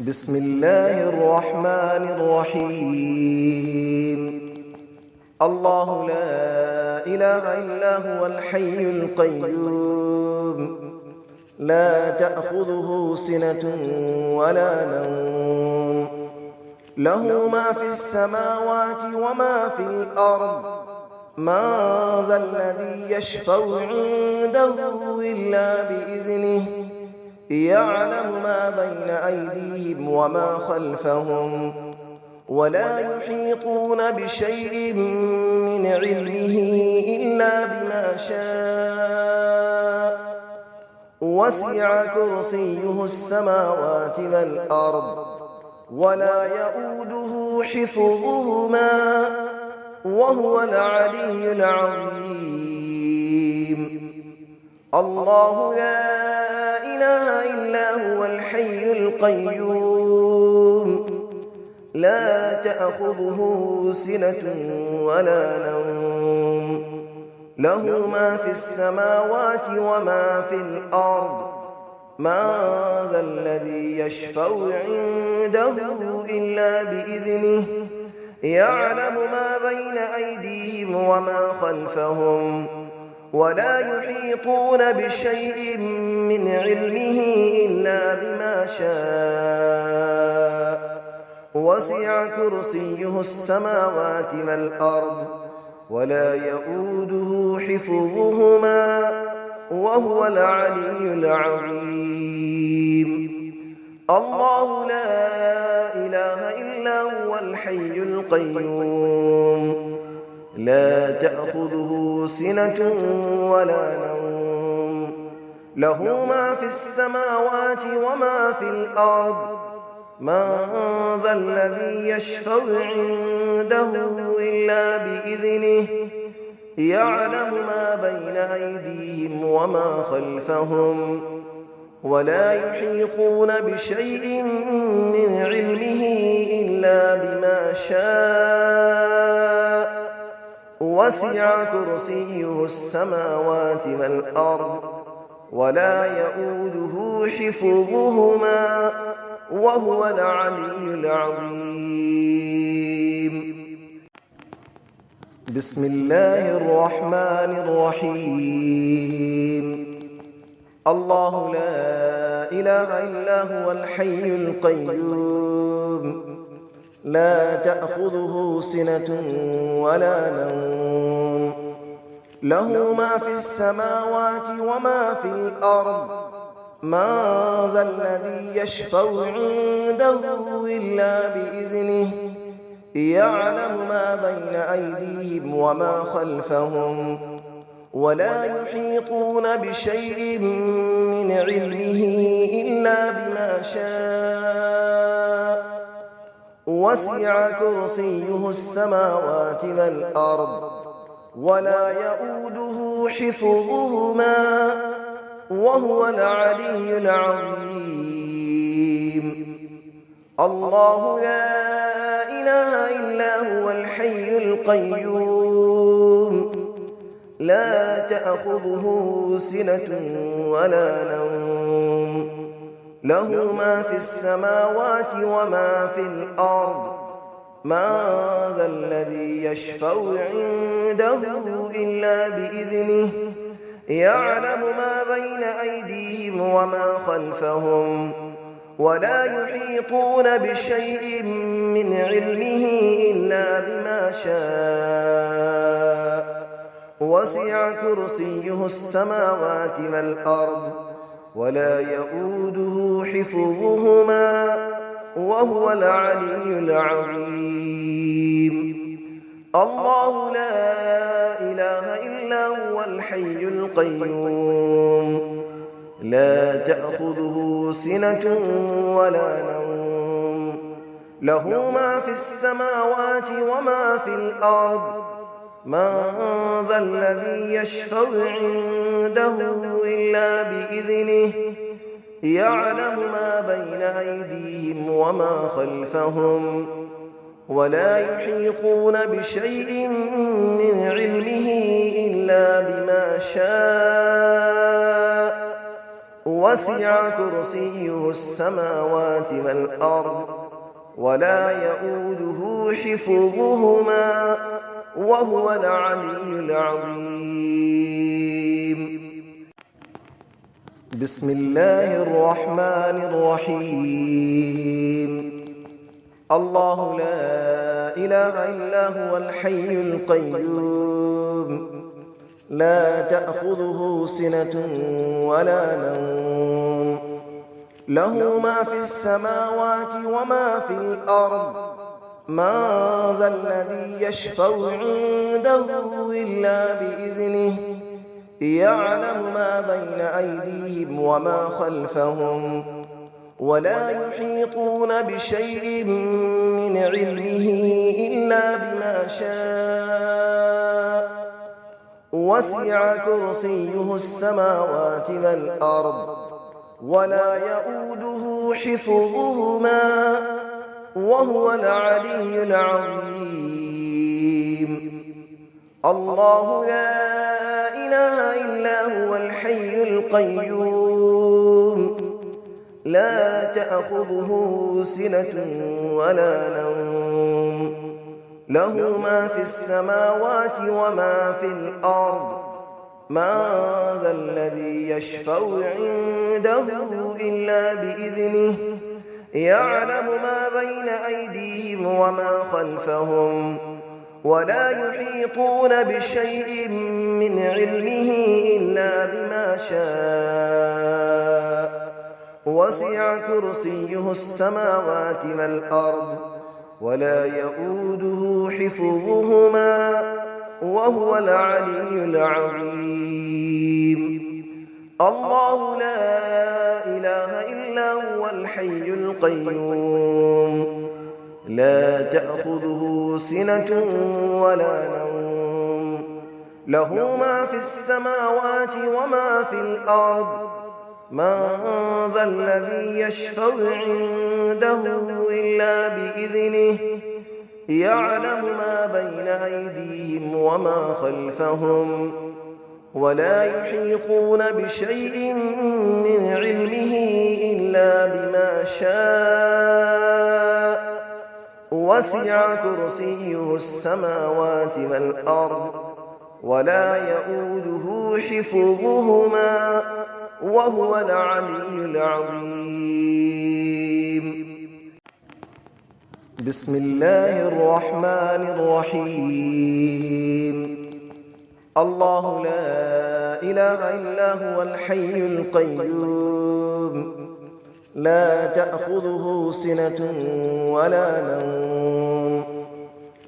بسم الله الرحمن الرحيم. الله لا إله إلا هو الحي القيوم، لا تأخذه سنة ولا نوم، له ما في السماوات وما في الأرض. من ذا الذي يشفع عنده إلا بإذنه، يعلم ما بين أيديهم وما خلفهم، ولا يحيطون بشيء من علمه إلا بما شاء. وسع كرسيه السماوات والأرض، ولا يؤوده حفظهما، وهو العلي العظيم. الله لا إله إلا هو الحي القيوم، لا تأخذه سنة ولا نوم، له ما في السماوات وما في الأرض. من ذا الذي يشفع عنده إلا بإذنه، يعلم ما بين أيديهم وما خلفهم، ولا يحيطون بشيء من علمه إلا بما شاء. وسع كرسيه السماوات والأرض، ولا يؤوده حفظهما، وهو العلي العظيم. الله لا إله إلا هو الحي القيوم، لا تأخذه سنة ولا نوم، له ما في السماوات وما في الأرض. من ذا الذي يشفع عنده إلا بإذنه، يعلم ما بين أيديهم وما خلفهم، ولا يحيطون بشيء من علمه إلا بما شاء. وسع كرسيه السماوات والأرض، ولا يؤوده حفظهما، وهو العلي العظيم. بسم الله الرحمن الرحيم. الله لا إله إلا هو الحي القيوم، لا تأخذه سنة ولا نوم، له ما في السماوات وما في الأرض. من ذا الذي يشفع عنده إلا بإذنه، يعلم ما بين أيديهم وما خلفهم، ولا يحيطون بشيء من علمه إلا بما شاء. وسع كرسيه السماوات والأرض، ولا يؤوده حفظهما، وهو العلي العظيم. الله لا إله إلا هو الحي القيوم، لا تأخذه سنة ولا نوم، له ما في السماوات وما في الأرض. من ذا الذي يشفع عنده إلا بإذنه، يعلم ما بين أيديهم وما خلفهم، ولا يحيطون بشيء من علمه إلا بما شاء. وسع كرسيه السماوات والأرض، ولا يؤوده حفظهما، وهو العلي العظيم. الله لا إله إلا هو الحي القيوم، لا تأخذه سنة ولا نوم، له ما في السماوات وما في الأرض. من ذا الذي يشفع عنده إلا بإذنه، يعلم ما بين أيديهم وما خلفهم، ولا يحيطون بشيء من علمه إلا بما شاء. وسع كرسيه السماوات والأرض ولا يؤوده حفظهما وهو العلي العظيم. بسم الله الرحمن الرحيم. الله لا إله إلا هو الحي القيوم لا تأخذه سنة ولا نوم له ما في السماوات وما في الأرض من ذا الذي يشفع عنده إلا بإذنه يعلم ما بين أيديهم وما خلفهم ولا يحيطون بشيء من علمه إلا بما شاء وسع كرسيه السماوات والأرض ولا يؤوده حفظهما وهو العلي العظيم. الله لا إله إلا هو الحي القيوم لا تأخذه سنة ولا نوم له ما في السماوات وما في الأرض من ذا الذي يشفع عنده إلا بإذنه يعلم ما بين أيديهم وما خلفهم ولا يحيطون بشيء من علمه إلا بما شاء وسع كرسيه السماوات والأرض ولا يؤوده حفظهما وهو العلي العظيم. الله لا إله إلا هو الحي القيوم لا تأخذه سنة ولا نوم له ما في السماوات وما في الأرض من ذا الذي يشفع عنده إلا بإذنه يعلم ما بين أيديهم وما خلفهم ولا يحيطون بشيء من علمه إلا بما شاء وسع كرسيه السماوات والأرض ولا يؤوده حفظهما وهو العلي العظيم. بسم الله الرحمن الرحيم. الله لا إله إلا هو الحي القيوم لا تأخذه سنة ولا نوم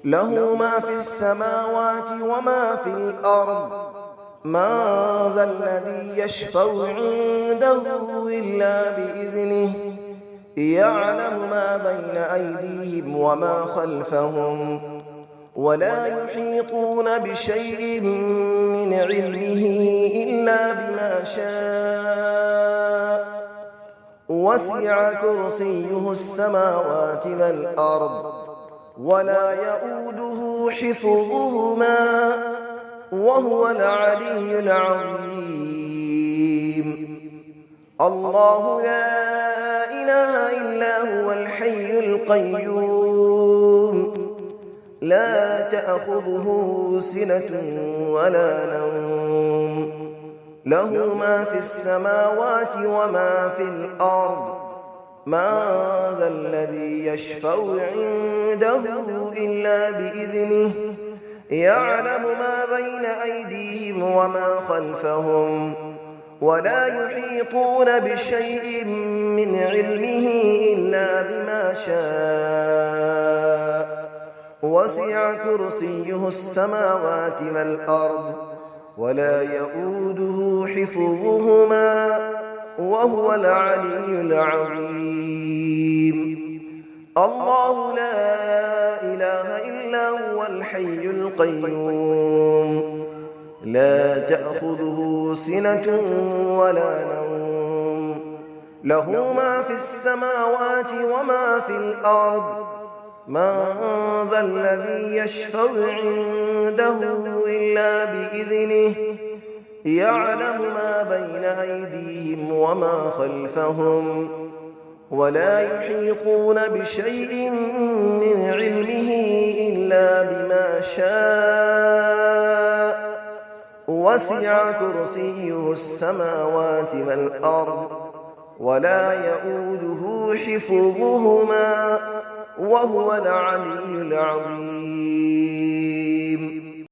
له ما في السماوات وما في الأرض من ذا الذي يشفع عنده إلا بإذنه يعلم ما بين أيديهم وما خلفهم ولا يحيطون بشيء من علمه إلا بما شاء وسع كرسيه السماوات والأرض ولا يؤوده حفظهما وهو العلي العظيم. الله لا إله إلا هو الحي القيوم لا تأخذه سنة ولا نوم له ما في السماوات وما في الأرض من ذا الذي يشفع عنده إلا بإذنه يعلم ما بين أيديهم وما خلفهم ولا يحيطون بشيء من علمه إلا بما شاء وسع كرسيه السماوات والأرض ولا يؤوده حفظهما وهو العلي العظيم. الله لا إله إلا هو الحي القيوم لا تأخذه سنة ولا نوم له ما في السماوات وما في الأرض من ذا الذي يشفع عنده إلا بإذنه يعلم ما بين أيديهم وما خلفهم ولا يحيطون بشيء من علمه إلا بما شاء وسع كرسيه السماوات والأرض ولا يئوده حفظهما وهو العلي العظيم